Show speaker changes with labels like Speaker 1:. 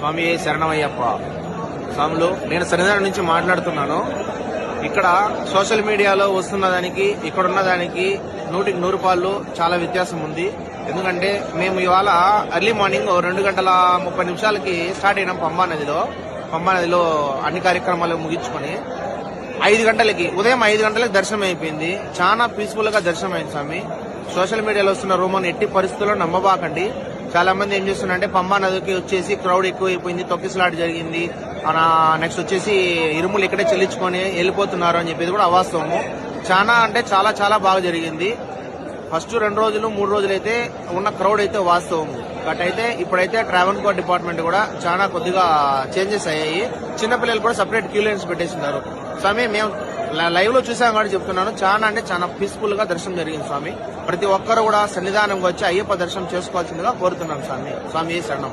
Speaker 1: స్వామి శరణమయ్యప్ప. స్వాములు, నేను సన్నిధానం నుంచి మాట్లాడుతున్నాను. ఇక్కడ సోషల్ మీడియాలో వస్తున్న దానికి ఇక్కడున్న దానికి 100కి 100 పాళ్ళు చాలా వ్యత్యాసం ఉంది. ఎందుకంటే మేము ఇవాళ ఎర్లీ మార్నింగ్ 2:30 స్టార్ట్ అయినాం పంబా నదిలో అన్ని కార్యక్రమాలు ముగించుకొని ఉదయం 5 గంటలకి దర్శనం అయిపోయింది. చాలా పీస్ఫుల్ గా దర్శనం అయింది స్వామి. సోషల్ మీడియాలో వస్తున్న రూమోని ఎట్టి పరిస్థితుల్లో నమ్మబాకండి. చాలా మంది ఏం చేస్తున్నారంటే పంబా నదికి వచ్చేసి క్రౌడ్ ఎక్కువైపోయింది, తొక్కిసలాట జరిగింది, నెక్స్ట్ వచ్చేసి ఇరుములు ఇక్కడే చెల్లించుకొని వెళ్ళిపోతున్నారు అని చెప్పేది కూడా అవాస్తవము. చాలా అంటే చాలా చాలా బాగా జరిగింది. ఫస్ట్ 2 రోజులు 3 రోజులు అయితే ఉన్న క్రౌడ్ అయితే వాస్తవము. బట్ అయితే ఇప్పుడైతే ట్రావెన్కోర్ డిపార్ట్మెంట్ కూడా చాలా కొద్దిగా చేంజెస్ అయ్యాయి. చిన్నపిల్లలు కూడా సపరేట్ క్యూ లైన్స్ పెట్టేస్తున్నారు. స్వామి, మేము లైవ్ లో చూసాం కాబట్టి చెప్తున్నాను. చాలా అంటే చాలా పీస్ఫుల్ గా దర్శనం జరిగింది స్వామి. ప్రతి ఒక్కరు కూడా సన్నిధానంగా వచ్చి అయ్యప్ప దర్శనం చేసుకోవాల్సిందిగా కోరుతున్నాం స్వామి. స్వామి శరణం.